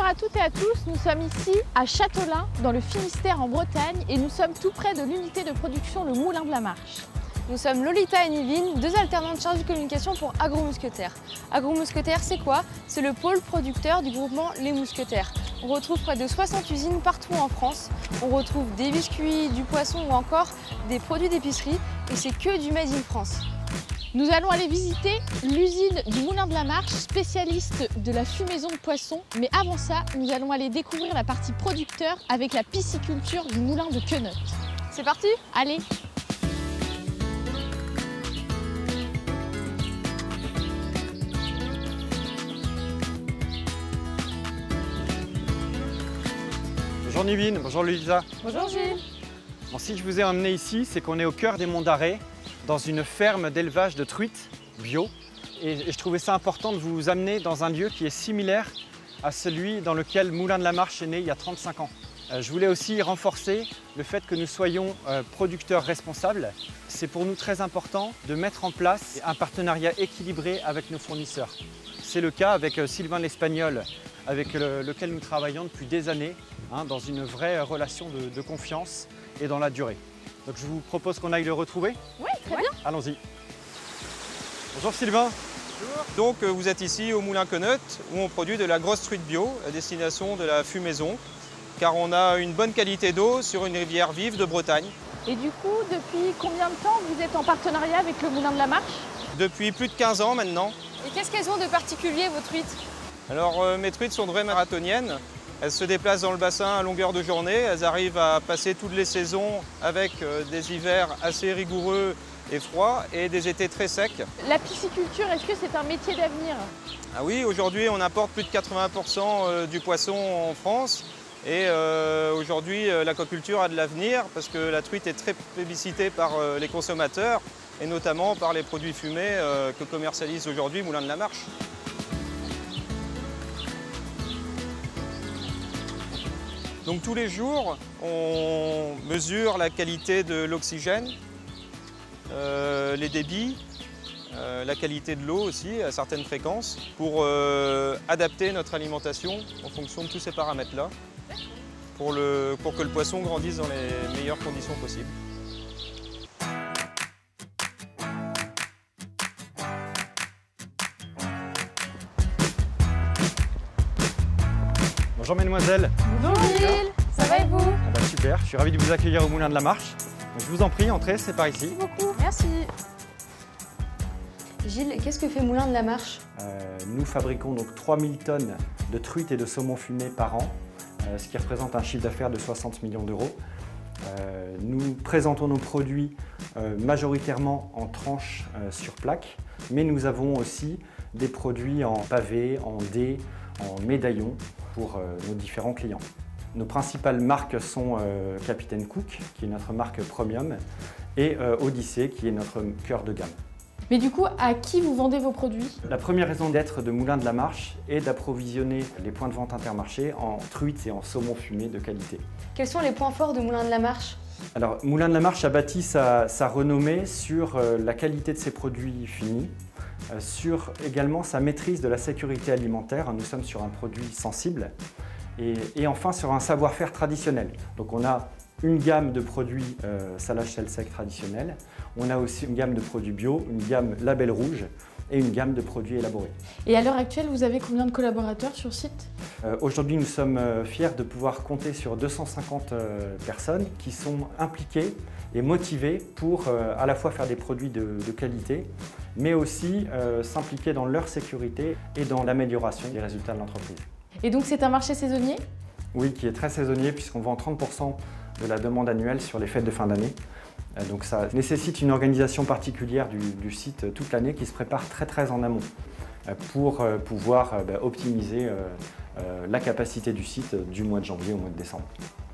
à toutes et à tous, nous sommes ici à Châteaulin, dans le Finistère en Bretagne, et nous sommes tout près de l'unité de production Le Moulin de la Marche. Nous sommes Lolita et Nivine, deux alternantes chargées de communication pour Agro-Mousquetaires. Agro-Mousquetaires, c'est quoi? C'est le pôle producteur du groupement Les Mousquetaires. On retrouve près de 60 usines partout en France. On retrouve des biscuits, du poisson ou encore des produits d'épicerie. Et c'est que du Made in France. Nous allons aller visiter l'usine du Moulin de la Marche, spécialiste de la fumaison de poissons. Mais avant ça, nous allons aller découvrir la partie producteur avec la pisciculture du moulin de Queneut. C'est parti? Allez! Bonjour Nivine, bonjour Lolita. Bonjour Gilles. Bon, si je vous ai emmené ici, c'est qu'on est au cœur des Monts d'Arrée, dans une ferme d'élevage de truites bio. Et je trouvais ça important de vous amener dans un lieu qui est similaire à celui dans lequel Moulin de la Marche est né il y a 35 ans. Je voulais aussi renforcer le fait que nous soyons producteurs responsables. C'est pour nous très important de mettre en place un partenariat équilibré avec nos fournisseurs. C'est le cas avec Sylvain l'Espagnol, avec lequel nous travaillons depuis des années, dans une vraie relation de confiance et dans la durée. Donc je vous propose qu'on aille le retrouver. Oui, très bien. Allons-y. Bonjour Sylvain. Bonjour. Donc vous êtes ici au Moulin Queneut où on produit de la grosse truite bio à destination de la fumaison, car on a une bonne qualité d'eau sur une rivière vive de Bretagne. Et du coup, depuis combien de temps vous êtes en partenariat avec le Moulin de la Marche? Depuis plus de 15 ans maintenant. Et qu'est-ce qu'elles ont de particulier, vos truites? Alors mes truites sont de vraies marathoniennes. Elles se déplacent dans le bassin à longueur de journée. Elles arrivent à passer toutes les saisons avec des hivers assez rigoureux et froids et des étés très secs. La pisciculture, est-ce que c'est un métier d'avenir? Ah oui, aujourd'hui on importe plus de 80% du poisson en France. Et aujourd'hui l'aquaculture a de l'avenir parce que la truite est très plébiscitée par les consommateurs et notamment par les produits fumés que commercialise aujourd'hui Moulin de la Marche. Donc tous les jours, on mesure la qualité de l'oxygène, les débits, la qualité de l'eau aussi à certaines fréquences pour adapter notre alimentation en fonction de tous ces paramètres-là pour que le poisson grandisse dans les meilleures conditions possibles. Bonjour mesdemoiselles. Bonjour Gilles. Ça va et vous? Ah bah super, je suis ravi de vous accueillir au Moulin de la Marche. Donc, je vous en prie, entrez, c'est par ici. Merci beaucoup. Merci. Gilles, qu'est-ce que fait Moulin de la Marche? Nous fabriquons donc 3000 tonnes de truites et de saumon fumé par an, ce qui représente un chiffre d'affaires de 60 millions d'euros. Nous présentons nos produits majoritairement en tranches sur plaque, mais nous avons aussi des produits en pavés, en dés, en médaillons pour nos différents clients. Nos principales marques sont Capitaine Cook, qui est notre marque premium, et Odyssée, qui est notre cœur de gamme. Mais du coup, à qui vous vendez vos produits? La première raison d'être de Moulin de la Marche est d'approvisionner les points de vente Intermarché en truites et en saumon fumé de qualité. Quels sont les points forts de Moulin de la Marche? Alors, Moulin de la Marche a bâti sa renommée sur la qualité de ses produits finis, sur également sa maîtrise de la sécurité alimentaire. Nous sommes sur un produit sensible et enfin sur un savoir-faire traditionnel. Donc on a une gamme de produits salage sel sec traditionnels, on a aussi une gamme de produits bio, une gamme label rouge et une gamme de produits élaborés. Et à l'heure actuelle, vous avez combien de collaborateurs sur site? Aujourd'hui, nous sommes fiers de pouvoir compter sur 250 personnes qui sont impliquées et motivées pour à la fois faire des produits de qualité, mais aussi s'impliquer dans leur sécurité et dans l'amélioration des résultats de l'entreprise. Et donc c'est un marché saisonnier? Oui, qui est très saisonnier puisqu'on vend 30% de la demande annuelle sur les fêtes de fin d'année. Donc ça nécessite une organisation particulière du site toute l'année qui se prépare très en amont pour pouvoir optimiser la capacité du site du mois de janvier au mois de décembre.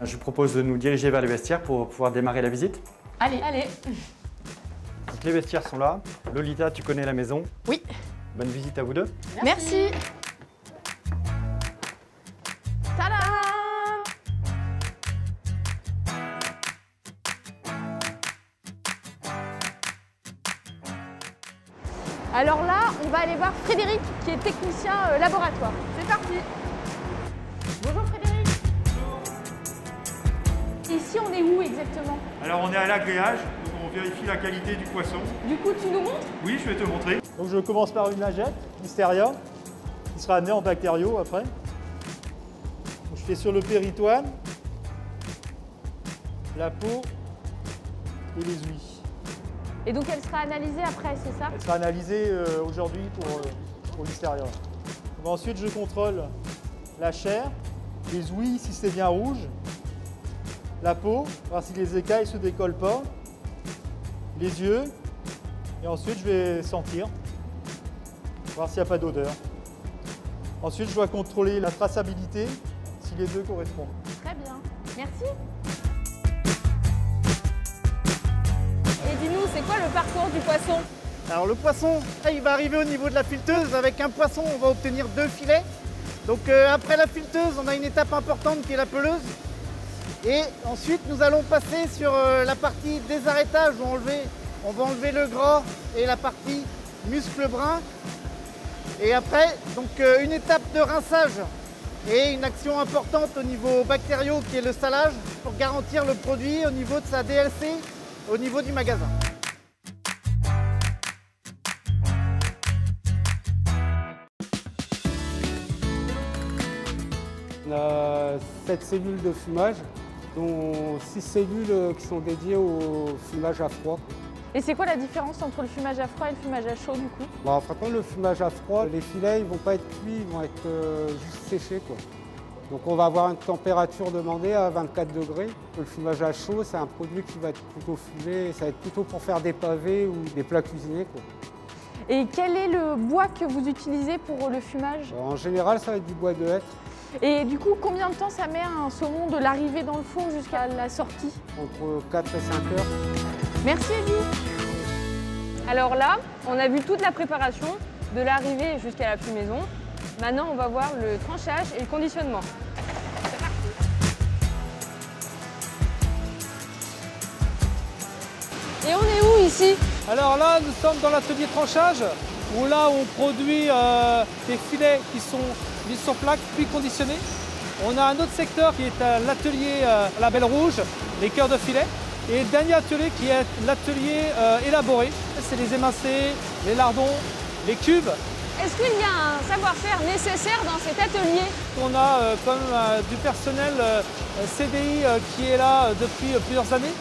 Je vous propose de nous diriger vers les vestiaires pour pouvoir démarrer la visite. Allez, allez. Donc les vestiaires sont là. Lolita, tu connais la maison? Oui. Bonne visite à vous deux. Merci. Tada! Alors là, on va aller voir Frédéric qui est technicien laboratoire. C'est parti! exactement? Alors on est à l'agréage, donc on vérifie la qualité du poisson. Du coup, tu nous montres? Oui, je vais te montrer. Donc je commence par une lingette, Listeria, qui sera amenée en bactériaux après. Donc, je fais sur le péritoine, la peau et les ouïes. Et donc elle sera analysée après, c'est ça? Elle sera analysée aujourd'hui pour Listeria. Donc, ensuite je contrôle la chair, les ouïes si c'est bien rouge, la peau, voir si les écailles ne se décollent pas, les yeux, et ensuite je vais sentir, voir s'il n'y a pas d'odeur. Ensuite je dois contrôler la traçabilité, si les deux correspondent. Très bien, merci. Et dis-nous, c'est quoi le parcours du poisson? Alors le poisson, il va arriver au niveau de la fileteuse. Avec un poisson, on va obtenir 2 filets. Donc après la fileteuse, on a une étape importante qui est la peleuse. Et ensuite, nous allons passer sur la partie désarrêtage où on va enlever le gras et la partie muscle brun. Et après, donc une étape de rinçage et une action importante au niveau bactériaux qui est le salage pour garantir le produit au niveau de sa DLC, au niveau du magasin. On a 7 cellules de fumage, dont 6 cellules qui sont dédiées au fumage à froid. Et c'est quoi la différence entre le fumage à froid et le fumage à chaud du coup? En fin de compte, le fumage à froid, les filets ne vont pas être cuits, ils vont être juste séchés, quoi. Donc on va avoir une température demandée à 24 degrés. Le fumage à chaud, c'est un produit qui va être plutôt fumé, ça va être plutôt pour faire des pavés ou des plats cuisinés, quoi. Et quel est le bois que vous utilisez pour le fumage? En général, ça va être du bois de hêtre. Et du coup, combien de temps ça met un saumon de l'arrivée dans le four jusqu'à la sortie? Entre 4 et 5 heures. Merci Eddie. Alors là, on a vu toute la préparation, de l'arrivée jusqu'à la fumaison. Maintenant, on va voir le tranchage et le conditionnement. Et on est où ici? Alors là, nous sommes dans l'atelier tranchage, où là, on produit des filets qui sont mis sur plaque, puis conditionnés. On a un autre secteur qui est l'atelier La Belle Rouge, les cœurs de filet. Et le dernier atelier qui est l'atelier élaboré. C'est les émincés, les lardons, les cubes. Est-ce qu'il y a un savoir-faire nécessaire dans cet atelier? On a du personnel CDI qui est là depuis plusieurs années,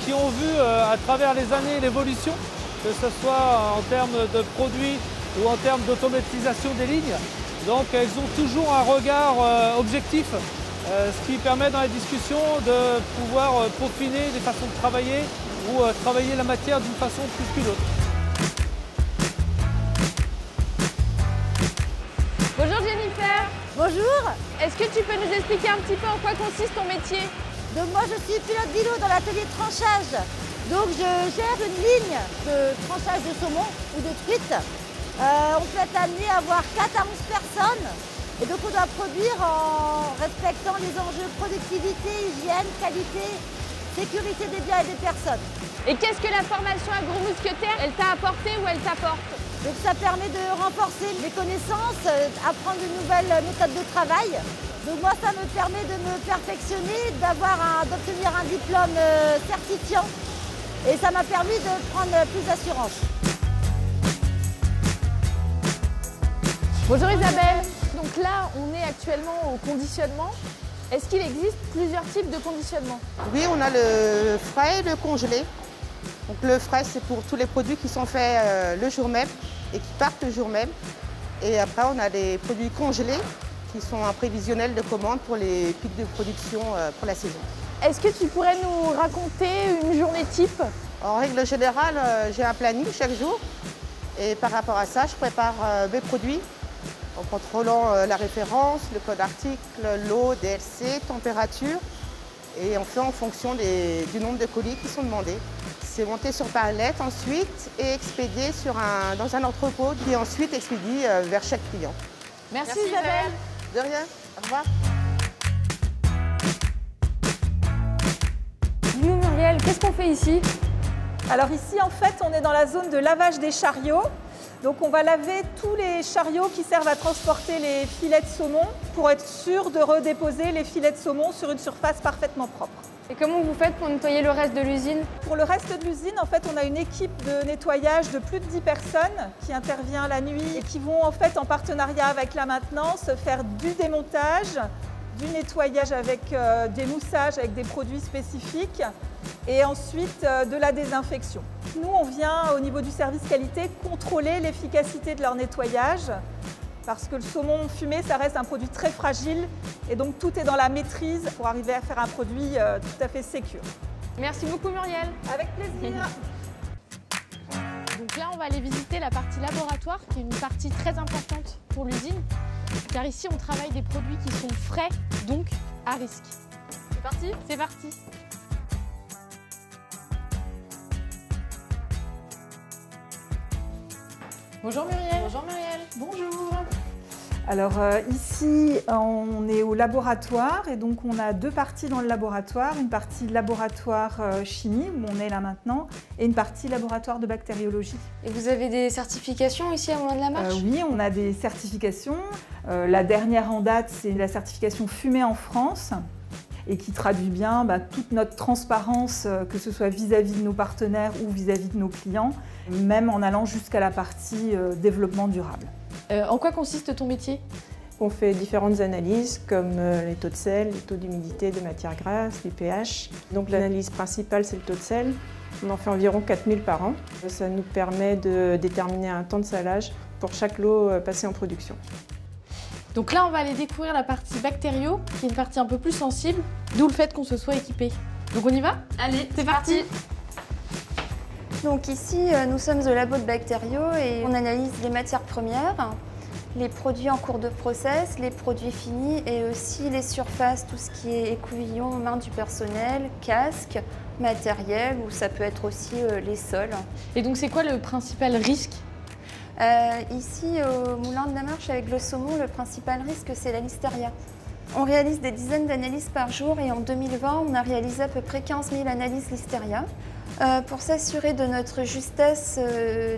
qui ont vu à travers les années l'évolution, que ce soit en termes de produits ou en termes d'automatisation des lignes. Donc elles ont toujours un regard objectif, ce qui permet dans les discussions de pouvoir peaufiner des façons de travailler ou travailler la matière d'une façon plus qu'une autre. Bonjour Jennifer. Bonjour. Est-ce que tu peux nous expliquer un petit peu en quoi consiste ton métier? Donc moi je suis pilote d'îlot dans l'atelier de tranchage. Donc je gère une ligne de tranchage de saumon ou de truite. On peut être amené à avoir 4 à 11 personnes. Et donc on doit produire en respectant les enjeux productivité, hygiène, qualité, sécurité des biens et des personnes. Et qu'est-ce que la formation agro-mousquetaire, elle t'a apporté ou elle t'apporte? Donc ça permet de renforcer les connaissances, apprendre de nouvelles méthodes de travail. Donc moi ça me permet de me perfectionner, d'obtenir un diplôme certifiant. Et ça m'a permis de prendre plus d'assurance. Bonjour Isabelle. Donc là, on est actuellement au conditionnement. Est-ce qu'il existe plusieurs types de conditionnement? Oui, on a le frais et le congelé. Donc le frais, c'est pour tous les produits qui sont faits le jour même et qui partent le jour même. Et après, on a les produits congelés qui sont un prévisionnel de commande pour les pics de production pour la saison. Est-ce que tu pourrais nous raconter une journée type? En règle générale, j'ai un planning chaque jour. Et par rapport à ça, je prépare mes produits en contrôlant la référence, le code article, l'eau, DLC, température. Et on fait en fonction du nombre de colis qui sont demandés. C'est monté sur palette ensuite et expédié dans un entrepôt qui ensuite expédie vers chaque client. Merci Isabelle. De rien, au revoir. Dis-nous Muriel, qu'est-ce qu'on fait ici? Alors ici, en fait, on est dans la zone de lavage des chariots. Donc on va laver tous les chariots qui servent à transporter les filets de saumon pour être sûr de redéposer les filets de saumon sur une surface parfaitement propre. Et comment vous faites pour nettoyer le reste de l'usine? Pour le reste de l'usine, en fait, on a une équipe de nettoyage de plus de 10 personnes qui intervient la nuit et qui vont en fait en partenariat avec la maintenance faire du démontage, du nettoyage avec des moussages, avec des produits spécifiques et ensuite de la désinfection. Nous, on vient au niveau du service qualité contrôler l'efficacité de leur nettoyage parce que le saumon fumé, ça reste un produit très fragile et donc tout est dans la maîtrise pour arriver à faire un produit tout à fait sécure. Merci beaucoup Muriel. Avec plaisir. Donc là, on va aller visiter la partie laboratoire, qui est une partie très importante pour l'usine, car ici, on travaille des produits qui sont frais, donc à risque. C'est parti? C'est parti. Bonjour Muriel. Bonjour Muriel. Bonjour. Alors ici, on est au laboratoire et donc on a deux parties dans le laboratoire. Une partie laboratoire chimie, où on est là maintenant, et une partie laboratoire de bactériologie. Et vous avez des certifications ici à Moulin-de-la-Marche? Oui, on a des certifications. La dernière en date, c'est la certification fumée en France et qui traduit bien toute notre transparence, que ce soit vis-à-vis de nos partenaires ou vis-à-vis de nos clients, même en allant jusqu'à la partie développement durable. En quoi consiste ton métier? On fait différentes analyses comme les taux de sel, les taux d'humidité, de matières grasses, les pH. Donc l'analyse principale, c'est le taux de sel. On en fait environ 4000 par an. Ça nous permet de déterminer un temps de salage pour chaque lot passé en production. Donc là, on va aller découvrir la partie bactério, qui est une partie un peu plus sensible, d'où le fait qu'on se soit équipé. Donc on y va? Allez, c'est parti. Donc ici, nous sommes au labo de bactériaux et on analyse les matières premières, les produits en cours de process, les produits finis et aussi les surfaces, tout ce qui est écouvillon, mains du personnel, casque, matériel ou ça peut être aussi les sols. Et donc c'est quoi le principal risque? Ici, au Moulin-de-la-Marche, avec le saumon, le principal risque, c'est la listeria. On réalise des dizaines d'analyses par jour et en 2020, on a réalisé à peu près 15 000 analyses listeria. Pour s'assurer de notre justesse,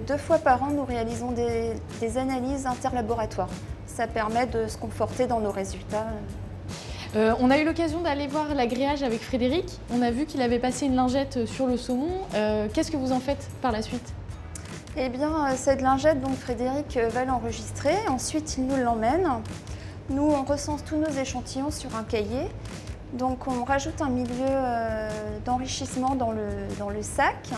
2 fois par an, nous réalisons des analyses interlaboratoires. Ça permet de se conforter dans nos résultats. On a eu l'occasion d'aller voir l'agréage avec Frédéric. On a vu qu'il avait passé une lingette sur le saumon. Qu'est-ce que vous en faites par la suite? Eh bien, cette lingette, donc Frédéric va l'enregistrer. Ensuite, il nous l'emmène. Nous, on recense tous nos échantillons sur un cahier. Donc, on rajoute un milieu d'enrichissement dans le sac.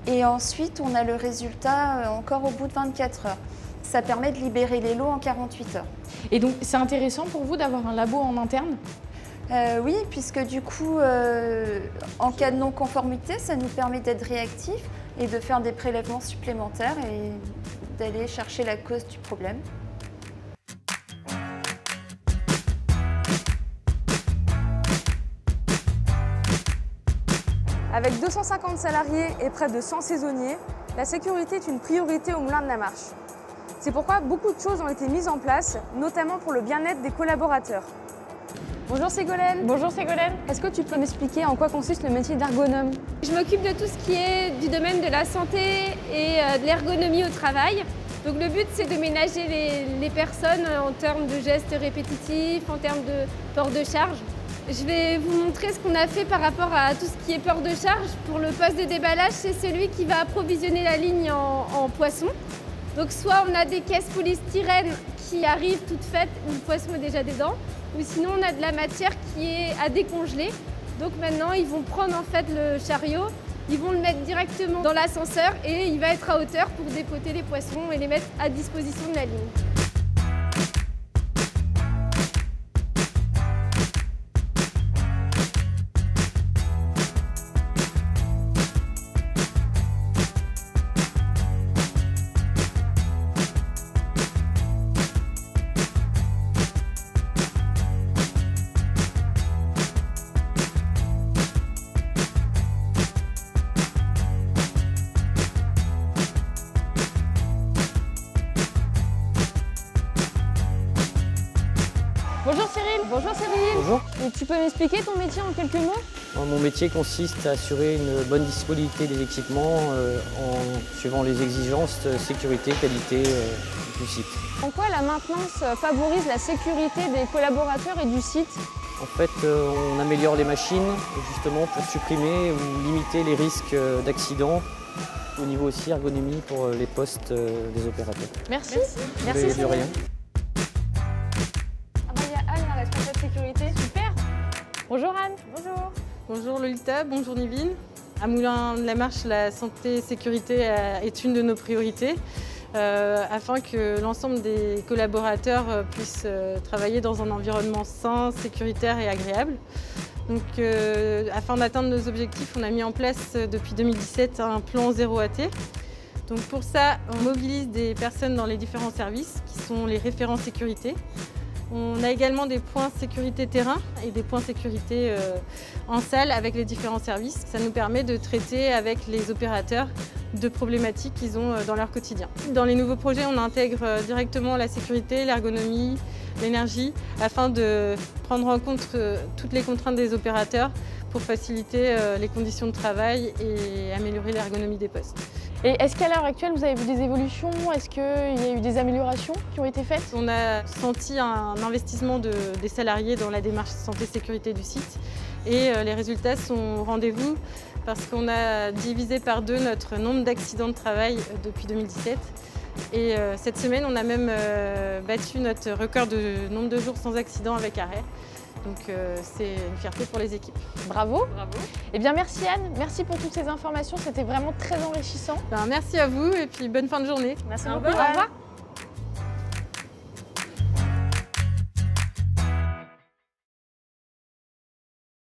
Et ensuite, on a le résultat encore au bout de 24 heures. Ça permet de libérer les lots en 48 heures. Et donc, c'est intéressant pour vous d'avoir un labo en interne? Oui, puisque du coup, en cas de non-conformité, ça nous permet d'être réactifs et de faire des prélèvements supplémentaires et d'aller chercher la cause du problème. Avec 250 salariés et près de 100 saisonniers, la sécurité est une priorité au Moulin-de-la-Marche. C'est pourquoi beaucoup de choses ont été mises en place, notamment pour le bien-être des collaborateurs. Bonjour Ségolène. Bonjour Ségolène. Est-ce que tu peux m'expliquer en quoi consiste le métier d'ergonome? Je m'occupe de tout ce qui est du domaine de la santé et de l'ergonomie au travail. Donc le but, c'est de ménager les personnes en termes de gestes répétitifs, en termes de port de charge. Je vais vous montrer ce qu'on a fait par rapport à tout ce qui est port de charge. Pour le poste de déballage, c'est celui qui va approvisionner la ligne en poisson. Donc soit on a des caisses polystyrène qui arrivent toutes faites où le poisson est déjà dedans, ou sinon on a de la matière qui est à décongeler. Donc maintenant ils vont prendre en fait le chariot, ils vont le mettre directement dans l'ascenseur et il va être à hauteur pour dépoter les poissons et les mettre à disposition de la ligne. Bonjour Cyril. Bonjour Cyril. Bonjour. Et tu peux m'expliquer ton métier en quelques mots? Mon métier consiste à assurer une bonne disponibilité des équipements en suivant les exigences de sécurité, qualité du site. En quoi la maintenance favorise la sécurité des collaborateurs et du site? En fait, on améliore les machines justement pour supprimer ou limiter les risques d'accident. Au niveau aussi ergonomie pour les postes des opérateurs. Merci. De rien. Il y a Anne, la responsable sécurité. Super. Bonjour Anne. Bonjour. Bonjour Lolita, bonjour Nivine. À Moulins-de-la-Marche, la santé et sécurité est une de nos priorités afin que l'ensemble des collaborateurs puissent travailler dans un environnement sain, sécuritaire et agréable. Donc, afin d'atteindre nos objectifs, on a mis en place depuis 2017 un plan 0 AT. Donc pour ça, on mobilise des personnes dans les différents services qui sont les référents sécurité. On a également des points sécurité terrain et des points sécurité en salle avec les différents services. Ça nous permet de traiter avec les opérateurs de problématiques qu'ils ont dans leur quotidien. Dans les nouveaux projets, on intègre directement la sécurité, l'ergonomie, l'énergie, afin de prendre en compte toutes les contraintes des opérateurs pour faciliter les conditions de travail et améliorer l'ergonomie des postes. Et est-ce qu'à l'heure actuelle, vous avez vu des évolutions? Est-ce qu'il y a eu des améliorations qui ont été faites? On a senti un investissement des salariés dans la démarche santé-sécurité du site et les résultats sont au rendez-vous parce qu'on a divisé par 2 notre nombre d'accidents de travail depuis 2017. Et cette semaine, on a même battu notre record de nombre de jours sans accident avec arrêt. Donc c'est une fierté pour les équipes. Bravo. Bravo. Eh bien merci Anne, merci pour toutes ces informations, c'était vraiment très enrichissant. Merci à vous et puis bonne fin de journée. Merci beaucoup. Au revoir.